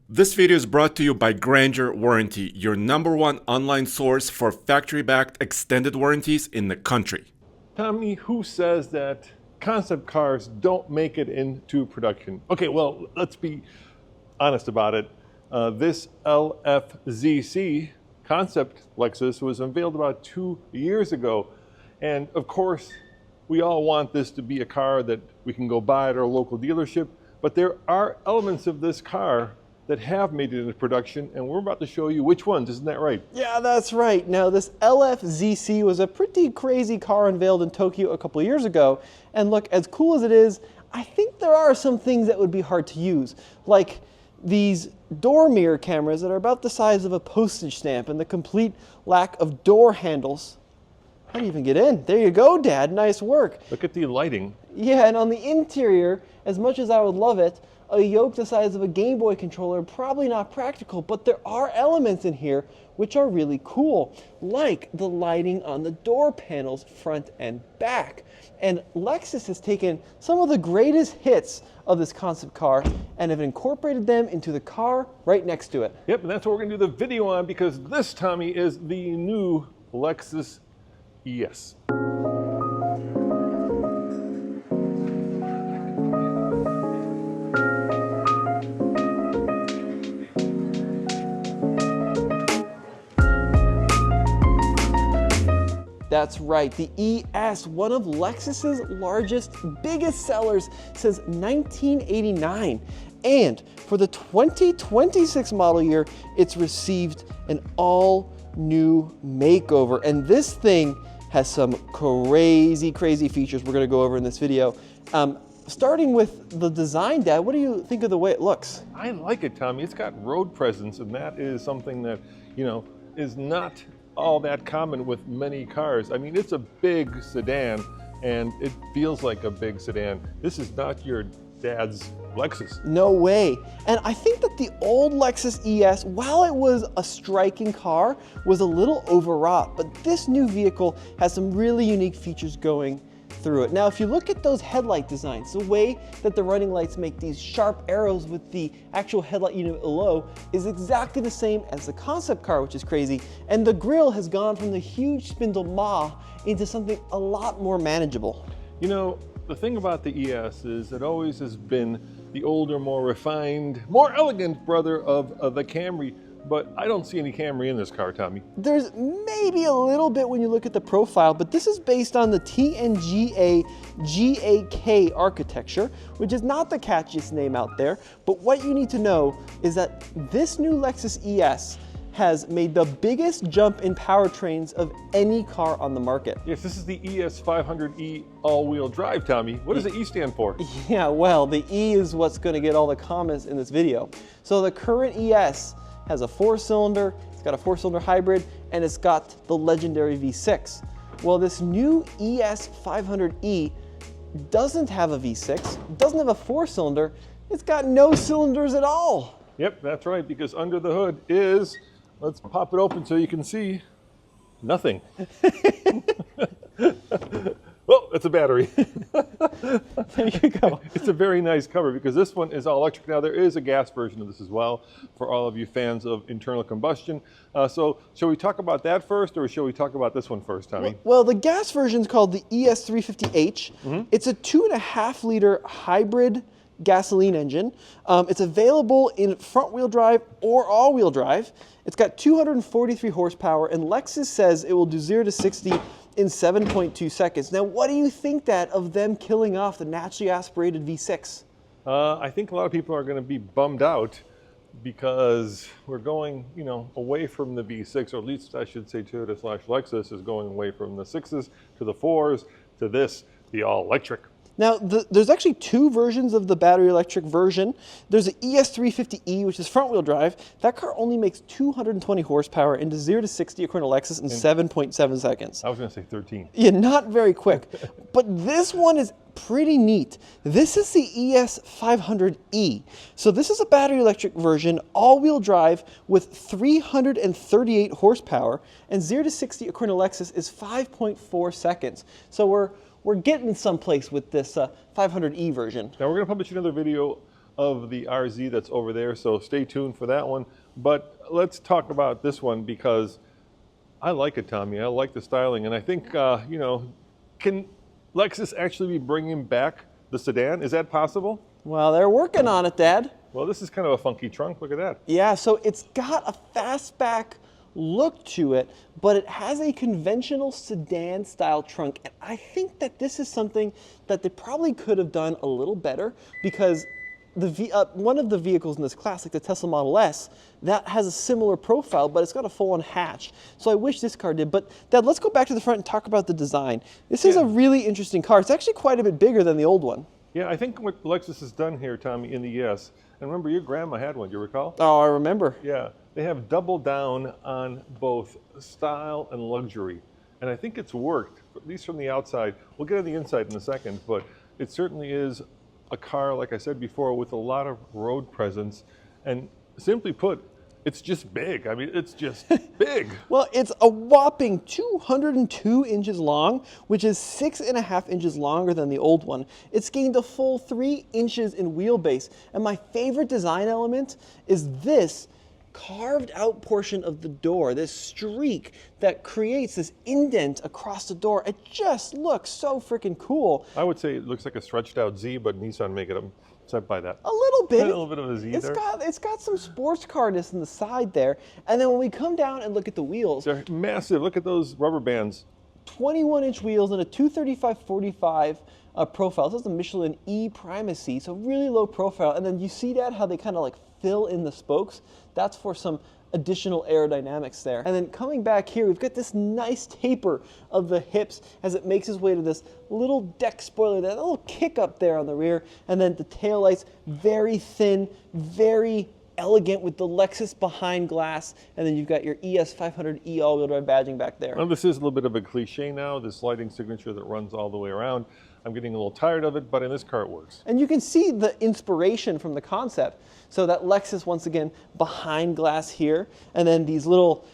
This video is brought to you by Grandeur Warranty, your #1 online source for factory-backed extended warranties in the country. Tommy, who says that concept cars don't make it into production? Okay, well, let's be honest about it. This LFZC concept Lexus was unveiled about 2 years ago. And of course, we all want this to be a car that we can go buy at our local dealership. But there are elements of this car that have made it into production, and we're about to show you which ones. Isn't that right? Yeah, that's right. Now, this LFZC was a pretty crazy car unveiled in Tokyo a couple years ago. And look, as cool as it is, I think there are some things that would be hard to use, like these door mirror cameras that are about the size of a postage stamp and the complete lack of door handles. How do you even get in? There you go, Dad. Nice work. Look at the lighting. Yeah, and on the interior, as much as I would love it, a yoke the size of a Game Boy controller, probably not practical, but there are elements in here which are really cool, like the lighting on the door panels, front and back. And Lexus has taken some of the greatest hits of this concept car and have incorporated them into the car right next to it. Yep, and that's what we're gonna do the video on, because this, Tommy, is the new Lexus ES. That's right, the ES, one of Lexus's largest, biggest sellers since 1989. And for the 2026 model year, it's received an all-new makeover. And this thing has some crazy features we're gonna go over in this video. Starting with the design, Dad, what do you think of the way it looks? I like it, Tommy. It's got road presence, and that is something that, is not all that common with many cars. I mean, it's a big sedan, and it feels like a big sedan. This is not your dad's Lexus. No way. And I think that the old Lexus ES, while it was a striking car, was a little overwrought, but this new vehicle has some really unique features going through it. Now, if you look at those headlight designs, the way that the running lights make these sharp arrows with the actual headlight unit below is exactly the same as the concept car, which is crazy. And the grille has gone from the huge spindle maw into something a lot more manageable. You know, the thing about the ES is it always has been the older, more refined, more elegant brother of the Camry. But I don't see any Camry in this car, Tommy. There's maybe a little bit when you look at the profile, but this is based on the TNGA GAK architecture, which is not the catchiest name out there. But what you need to know is that this new Lexus ES has made the biggest jump in powertrains of any car on the market. Yes, this is the ES 500E all-wheel drive, Tommy. What does the E stand for? Yeah, well, the E is what's going to get all the comments in this video. So the current ES has a 4-cylinder, it's got a 4-cylinder hybrid, and it's got the legendary V6. Well, this new ES 500E doesn't have a V6, doesn't have a 4-cylinder, it's got no cylinders at all. Yep, that's right, because under the hood is, let's pop it open so you can see, nothing. Oh, it's a battery. There you go. It's a very nice cover, because this one is all electric. Now, there is a gas version of this as well for all of you fans of internal combustion. So shall we talk about that first, or shall we talk about this one first, Tommy? Well, the gas version is called the ES350H. It's a 2.5-liter hybrid gasoline engine. It's available in front-wheel drive or all-wheel drive. It's got 243 horsepower, and Lexus says it will do 0 to 60 in 7.2 seconds. Now, what do you think of them killing off the naturally aspirated V6? I think a lot of people are going to be bummed out, because we're going, away from the V6, or at least I should say Toyota/Lexus is going away from the 6s to the 4s to this, the all-electric. Now, there's actually two versions of the battery electric version. There's the ES350E, which is front-wheel drive. That car only makes 220 horsepower into 0 to 60, according to Lexus, in 7.7 seconds. I was going to say 13. Yeah, not very quick. But this one is pretty neat. This is the ES500E. So this is a battery electric version, all-wheel drive with 338 horsepower, and 0 to 60, according to Lexus, is 5.4 seconds. So we're getting someplace with this 500E version. Now, we're going to publish another video of the RZ that's over there, so stay tuned for that one. But let's talk about this one because I like it, Tommy. I like the styling, and I think, can Lexus actually be bringing back the sedan? Is that possible? Well, they're working on it, Dad. Well, this is kind of a funky trunk. Look at that. Yeah, so it's got a fastback look to it, but it has a conventional sedan style trunk. And I think that this is something that they probably could have done a little better because one of the vehicles in this class, like the Tesla Model S, that has a similar profile, but it's got a full-on hatch. So I wish this car did. But Dad, let's go back to the front and talk about the design. This is a really interesting car. It's actually quite a bit bigger than the old one. Yeah, I think what Lexus has done here, Tommy, in the ES, and remember your grandma had one, do you recall? Oh, I remember. Yeah, they have doubled down on both style and luxury. And I think it's worked, at least from the outside. We'll get on the inside in a second, but it certainly is a car, like I said before, with a lot of road presence. And simply put, it's just big. I mean, it's just big. Well, it's a whopping 202 inches long, which is 6.5 inches longer than the old one. It's gained a full 3 inches in wheelbase. And my favorite design element is this carved out portion of the door, this streak that creates this indent across the door. It just looks so freaking cool. I would say it looks like a stretched out Z, but Nissan make it upside by that. A little bit. A little bit of a Z there. It's got some sports carness in the side there. And then when we come down and look at the wheels, They're massive. Look at those rubber bands. 21-inch wheels and a 235/45 profile. This is the Michelin E Primacy, so really low profile. And then you see that how they kind of like fill in the spokes. That's for some additional aerodynamics there. And then coming back here, we've got this nice taper of the hips as it makes its way to this little deck spoiler, that little kick up there on the rear. And then the taillights, very thin, very elegant with the Lexus behind glass. And then you've got your ES500E all-wheel drive badging back there. Well, this is a little bit of a cliche now, this lighting signature that runs all the way around. I'm getting a little tired of it, but in this car it works. And you can see the inspiration from the concept. So that Lexus, once again, behind glass here, and then these little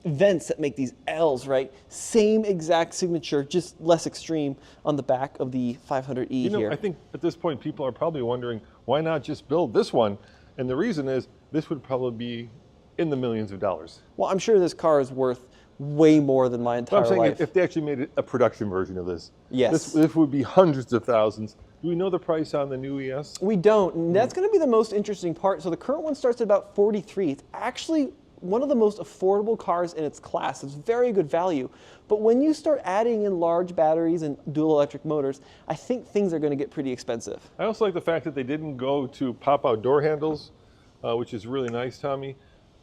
vents that make these L's, right? Same exact signature, just less extreme on the back of the 500E here. I think at this point people are probably wondering, why not just build this one? And the reason is, this would probably be in the millions of dollars. Well, I'm sure this car is worth way more than my entire I'm saying life. if they actually made a production version of this, Yes. this would be hundreds of thousands. Do we know the price on the new ES? We don't, and that's going to be the most interesting part. So the current one starts at about 43. It's actually one of the most affordable cars in its class. It's very good value. But when you start adding in large batteries and dual electric motors, I think things are going to get pretty expensive. I also like the fact that they didn't go to pop-out door handles, which is really nice, Tommy.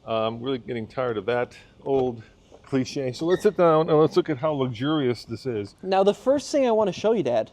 I'm really getting tired of that old cliche. So let's sit down and let's look at how luxurious this is. Now, the first thing I want to show you, Dad,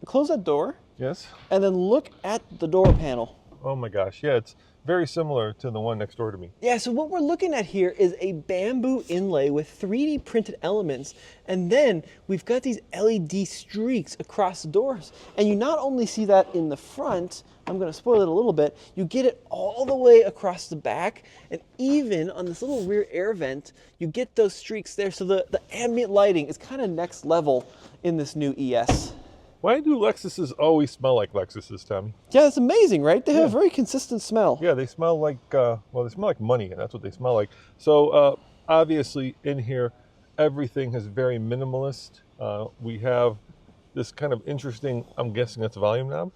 close that door, Yes? and then look at the door panel. Oh my gosh, yeah, it's very similar to the one next door to me. Yeah, so what we're looking at here is a bamboo inlay with 3D printed elements, and then we've got these LED streaks across the doors. And you not only see that in the front, I'm going to spoil it a little bit, you get it all the way across the back, and even on this little rear air vent, you get those streaks there. So the ambient lighting is kind of next level in this new ES. Why do Lexuses always smell like Lexuses, Tommy? Yeah, it's amazing, right? They have a very consistent smell. Yeah, they smell like, well, they smell like money, and that's what they smell like. So obviously in here, everything is very minimalist. We have this kind of interesting, I'm guessing that's a volume knob?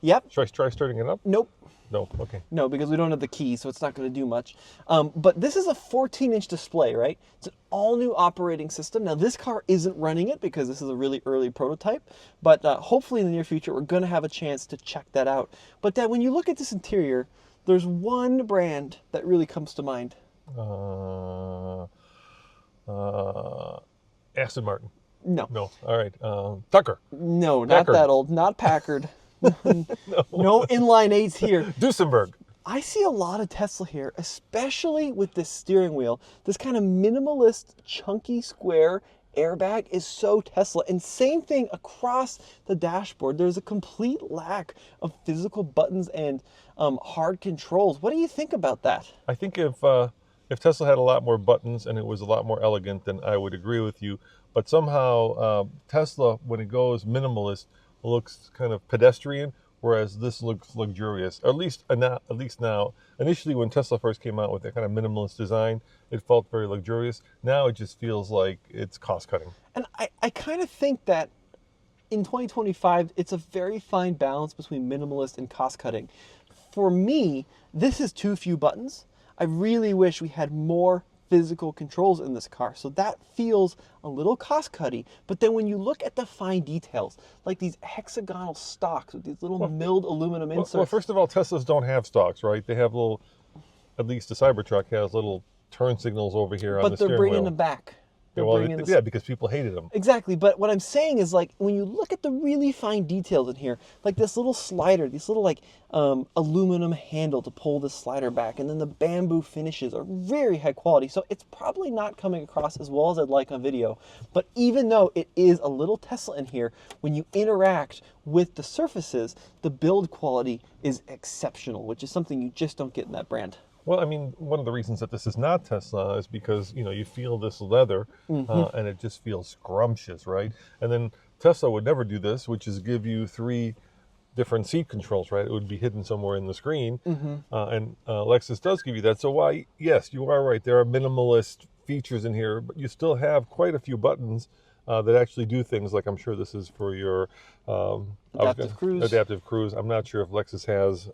Yep. Should I try starting it up? Nope. No, okay. No, because we don't have the key, so it's not going to do much. But this is a 14-inch display, right? It's an all-new operating system. Now, this car isn't running it because this is a really early prototype, but hopefully in the near future, we're going to have a chance to check that out. But Dad, when you look at this interior, there's one brand that really comes to mind. Aston Martin. No. No, all right. Tucker. No, Packard. not that old. Not Packard. No inline eights here. Duesenberg. I see a lot of Tesla here, especially with this steering wheel. This kind of minimalist, chunky square airbag is so Tesla. And same thing across the dashboard. There's a complete lack of physical buttons and hard controls. What do you think about that? I think if Tesla had a lot more buttons and it was a lot more elegant, then I would agree with you. But somehow Tesla, when it goes minimalist, looks kind of pedestrian, whereas this looks luxurious. At least now. Initially, when Tesla first came out with that kind of minimalist design, it felt very luxurious. Now it just feels like it's cost-cutting. And I kind of think that in 2025, it's a very fine balance between minimalist and cost-cutting. For me, this is too few buttons. I really wish we had more physical controls in this car. So that feels a little cost-cutty. But then when you look at the fine details, like these hexagonal stalks with these little milled aluminum inserts. Well, first of all, Teslas don't have stalks, right? They have little, at least the Cybertruck has little turn signals over here on the steering wheel. But they're bringing them back. Yeah, because people hated them. Exactly, but what I'm saying is, like, when you look at the really fine details in here, like this little slider, these little like aluminum handle to pull the slider back, and then the bamboo finishes are very high quality. So it's probably not coming across as well as I'd like on video. But even though it is a little Tesla in here, when you interact with the surfaces, the build quality is exceptional, which is something you just don't get in that brand. Well, I mean, one of the reasons that this is not Tesla is because, you feel this leather and it just feels scrumptious, right? And then Tesla would never do this, which is give you 3 different seat controls, right? It would be hidden somewhere in the screen. And Lexus does give you that. So why, yes, you are right. There are minimalist features in here, but you still have quite a few buttons that actually do things like, I'm sure this is for your Adaptive cruise. I'm not sure if Lexus has...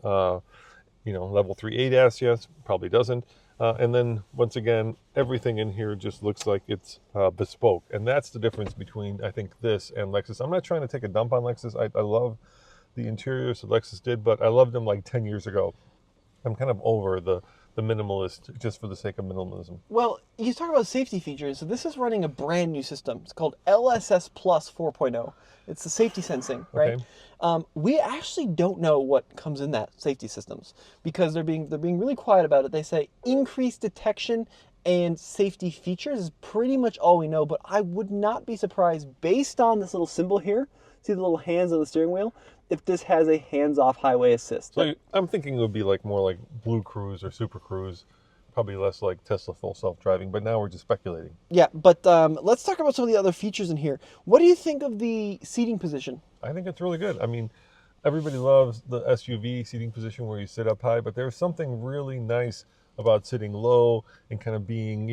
level 3 ADAS, yes, probably doesn't. And then, once again, everything in here just looks like it's bespoke. And that's the difference between, I think, this and Lexus. I'm not trying to take a dump on Lexus. I love the interiors that Lexus did, but I loved them like 10 years ago. I'm kind of over the minimalist just for the sake of minimalism. Well, you talk about safety features. So this is running a brand new system. It's called LSS Plus 4.0. It's the safety sensing, right? Okay. We actually don't know what comes in that safety systems because they're being really quiet about it. They say increased detection and safety features is pretty much all we know, but I would not be surprised based on this little symbol here. See the little hands on the steering wheel? If this has a hands-off highway assist. So I'm thinking it would be like more like Blue Cruise or Super Cruise, probably less like Tesla full self-driving, but now we're just speculating. Yeah, but let's talk about some of the other features in here. What do you think of the seating position? I think it's really good. I mean, everybody loves the SUV seating position where you sit up high, but there's something really nice about sitting low and kind of being,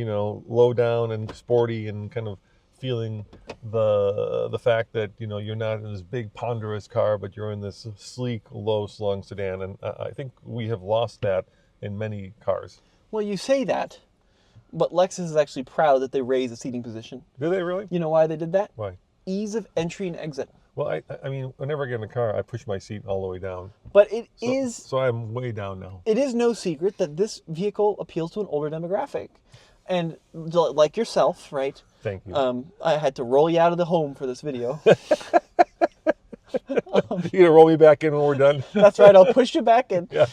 low down and sporty and kind of feeling the fact that you're not in this big ponderous car, but you're in this sleek, low-slung sedan, and I think we have lost that in many cars. Well, you say that, but Lexus is actually proud that they raised the seating position. Do they really? You know why they did that? Why? Ease of entry and exit. Well, I mean, whenever I get in a car, I push my seat all the way down. But so I'm way down now. It is no secret that this vehicle appeals to an older demographic. And like yourself, right? Thank you. I had to roll you out of the home for this video. You're gonna roll me back in when we're done? That's right. I'll push you back in. Yeah.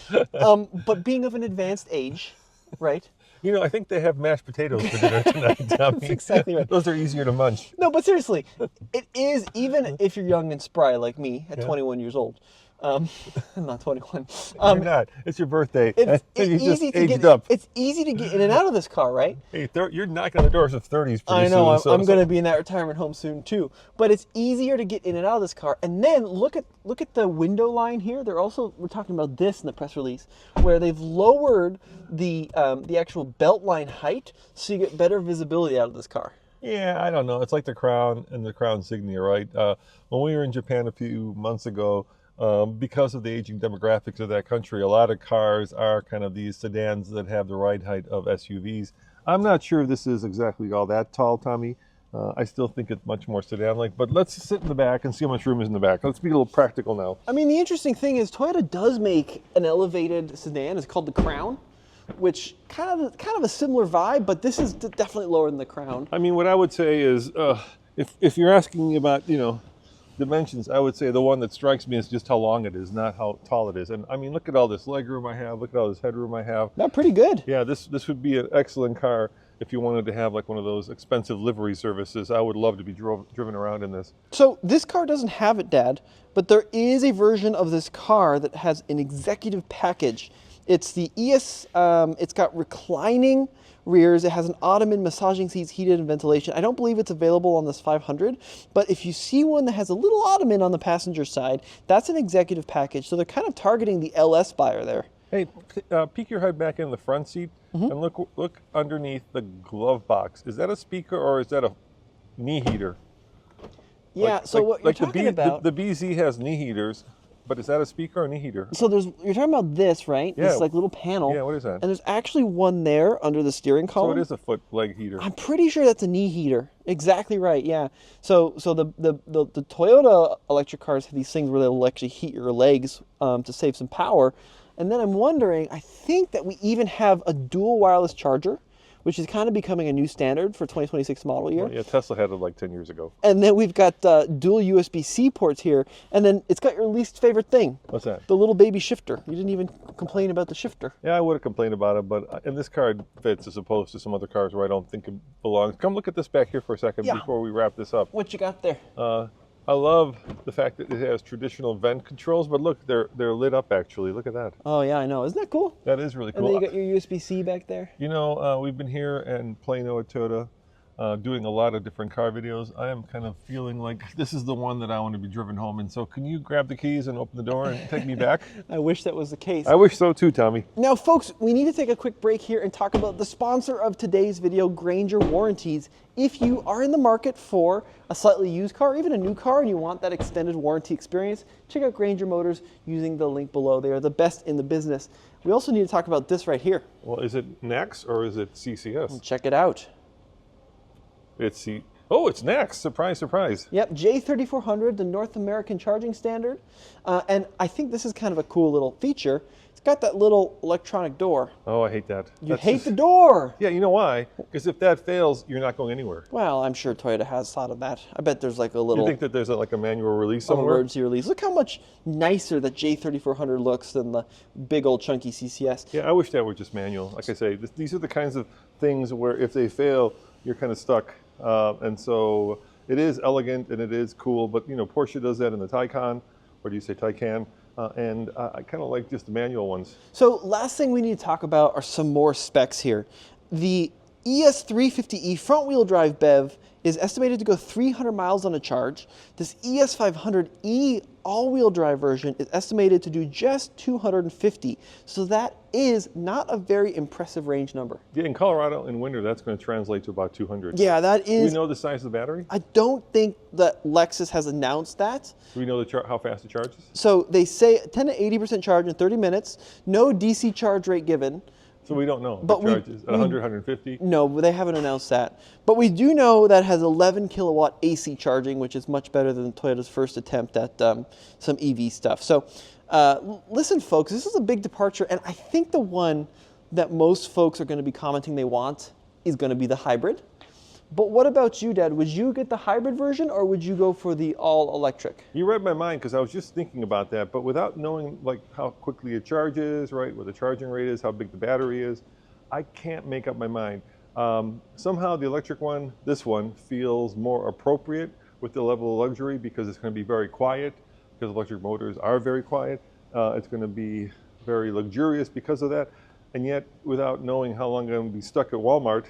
But being of an advanced age, right? I think they have mashed potatoes for dinner tonight, Tommy. That's exactly right. Those are easier to munch. No, but seriously, it is, even if you're young and spry like me at 21 years old. I'm not 21. You're not. It's your birthday. It's easy to get up. It's easy to get in and out of this car, right? Hey, you're knocking on the doors of 30s pretty soon. I know. I'm going to be in that retirement home soon too. But it's easier to get in and out of this car. And then look at the window line here. We're talking about this in the press release, where they've lowered the actual belt line height so you get better visibility out of this car. Yeah, I don't know. It's like the Crown and the Crown Signia, right? When we were in Japan a few months ago, because of the aging demographics of that country, a lot of cars are kind of these sedans that have the ride height of SUVs. I'm not sure this is exactly all that tall, Tommy. I still think it's much more sedan-like, but let's sit in the back and see how much room is in the back. Let's be a little practical now. I mean, the interesting thing is Toyota does make an elevated sedan. It's called the Crown, which kind of a similar vibe, but this is definitely lower than the Crown. I mean, what I would say is, if you're asking about, dimensions, I would say the one that strikes me is just how long it is, not how tall it is. And I mean, look at all this legroom I have. Look at all this headroom I have. Not pretty good. Yeah, this would be an excellent car if you wanted to have like one of those expensive livery services. I would love to be driven around in this. So this car doesn't have it, Dad, but there is a version of this car that has an executive package. It's the ES, it's got reclining rears. It has an ottoman, massaging seats, heated and ventilation. I don't believe it's available on this 500, but if you see one that has a little ottoman on the passenger side, that's an executive package. So they're kind of targeting the LS buyer there. Hey, peek your head back in the front seat and look underneath the glove box. Is that a speaker or is that a knee heater? Yeah, so what you're talking about... The BZ has knee heaters, but is that a speaker or knee heater? So you're talking about this, right? Yeah. This like little panel. Yeah, what is that? And there's actually one there under the steering column. So it is a foot leg heater. I'm pretty sure that's a knee heater. Exactly right, yeah. So the Toyota electric cars have these things where they'll actually heat your legs to save some power. And then I'm wondering, I think that we even have a dual wireless charger, which is kind of becoming a new standard for 2026 model year. Well, yeah, Tesla had it like 10 years ago. And then we've got dual USB-C ports here. And then it's got your least favorite thing. What's that? The little baby shifter. You didn't even complain about the shifter. Yeah, I would have complained about it, but in this car it fits as opposed to some other cars where I don't think it belongs. Come look at this back here for a second before we wrap this up. What you got there? I love the fact that it has traditional vent controls, but look, they're lit up actually. Look at that. Oh yeah, I know. Isn't that cool? That is really cool. And then you got your USB-C back there. You know, we've been here in Plano at Toyota doing a lot of different car videos. I am kind of feeling like this is the one that I want to be driven home in. So can you grab the keys and open the door and take me back? I wish that was the case. I wish so too, Tommy. Now, folks, we need to take a quick break here and talk about the sponsor of today's video, Grainger Warranties. If you are in the market for a slightly used car, or even a new car, and you want that extended warranty experience, check out Grainger Motors using the link below. They are the best in the business. We also need to talk about this right here. Well, is it NACS or is it CCS? Check it out. It's it's NACS. Surprise, surprise. Yep, J3400, the North American charging standard. And I think this is kind of a cool little feature. It's got that little electronic door. Oh, I hate that. You hate the door. Yeah, you know why? Because if that fails, you're not going anywhere. Well, I'm sure Toyota has thought of that. I bet there's like a little... You think that there's like a manual release somewhere? Emergency release. Look how much nicer the J3400 looks than the big old chunky CCS. Yeah, I wish that were just manual. Like I say, these are the kinds of things where if they fail, you're kind of stuck. And so it is elegant and it is cool, but you know, Porsche does that in the Taycan, or do you say Taycan? And I kind of like just the manual ones. So last thing we need to talk about are some more specs here. The ES350e front-wheel drive BEV is estimated to go 300 miles on a charge. This ES500e all-wheel drive version is estimated to do just 250. So that is not a very impressive range number. Yeah, in Colorado in winter, that's going to translate to about 200. Yeah, that is... Do we know the size of the battery? I don't think that Lexus has announced that. Do we know how fast it charges? So they say 10 to 80% charge in 30 minutes. No DC charge rate given. So we don't know. But it charges at 100, 150? No, they haven't announced that. But we do know that it has 11 kilowatt AC charging, which is much better than Toyota's first attempt at some EV stuff. So listen, folks, this is a big departure. And I think the one that most folks are going to be commenting they want is going to be the hybrid. But what about you, Dad? Would you get the hybrid version or would you go for the all-electric? You read my mind because I was just thinking about that, but without knowing like how quickly it charges, right, what the charging rate is, how big the battery is, I can't make up my mind. Somehow the electric one, this one, feels more appropriate with the level of luxury because it's going to be very quiet, because electric motors are very quiet. It's going to be very luxurious because of that, and yet without knowing how long I'm going to be stuck at Walmart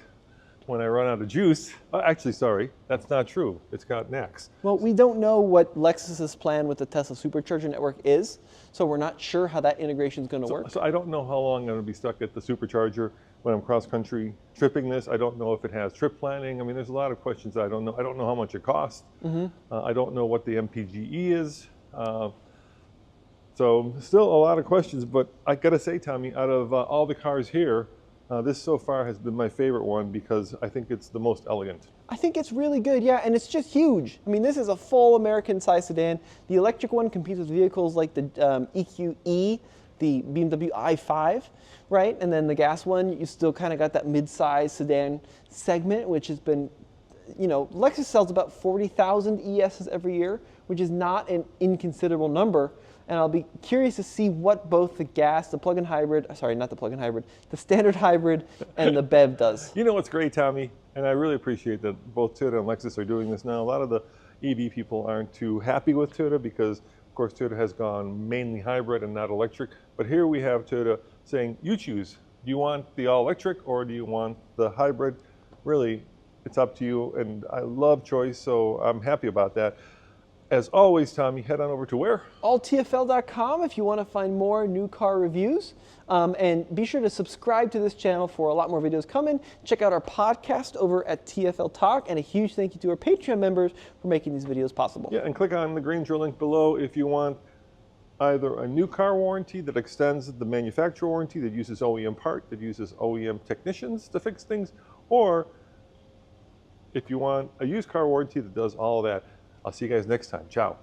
when I run out of juice. Actually, sorry, that's not true. It's got NACS. Well, we don't know what Lexus's plan with the Tesla Supercharger network is, so we're not sure how that integration is going to work. So I don't know how long I'm going to be stuck at the Supercharger when I'm cross-country tripping this. I don't know if it has trip planning. I mean, there's a lot of questions that I don't know. I don't know how much it costs. I don't know what the MPGE is. So still a lot of questions, but I got to say, Tommy, out of all the cars here, this so far has been my favorite one because I think it's the most elegant. I think it's really good, yeah, and it's just huge. I mean, this is a full American-sized sedan. The electric one competes with vehicles like the EQE, the BMW i5, right? And then the gas one, you still kind of got that mid-size sedan segment, which has been, you know, Lexus sells about 40,000 ESs every year, which is not an inconsiderable number. And I'll be curious to see what both the gas, the plug-in hybrid, sorry, not the plug-in hybrid, the standard hybrid and the BEV does. You know what's great, Tommy? And I really appreciate that both Toyota and Lexus are doing this now. A lot of the EV people aren't too happy with Toyota because, of course, Toyota has gone mainly hybrid and not electric. But here we have Toyota saying, you choose. Do you want the all-electric or do you want the hybrid? Really, it's up to you, and I love choice, so I'm happy about that. As always, Tommy, head on over to where? alltfl.com if you want to find more new car reviews. And be sure to subscribe to this channel for a lot more videos coming. Check out our podcast over at TFL Talk, and a huge thank you to our Patreon members for making these videos possible. Yeah, and click on the Granger link below if you want either a new car warranty that extends the manufacturer warranty, that uses OEM part, that uses OEM technicians to fix things, or if you want a used car warranty that does all of that. I'll see you guys next time. Ciao.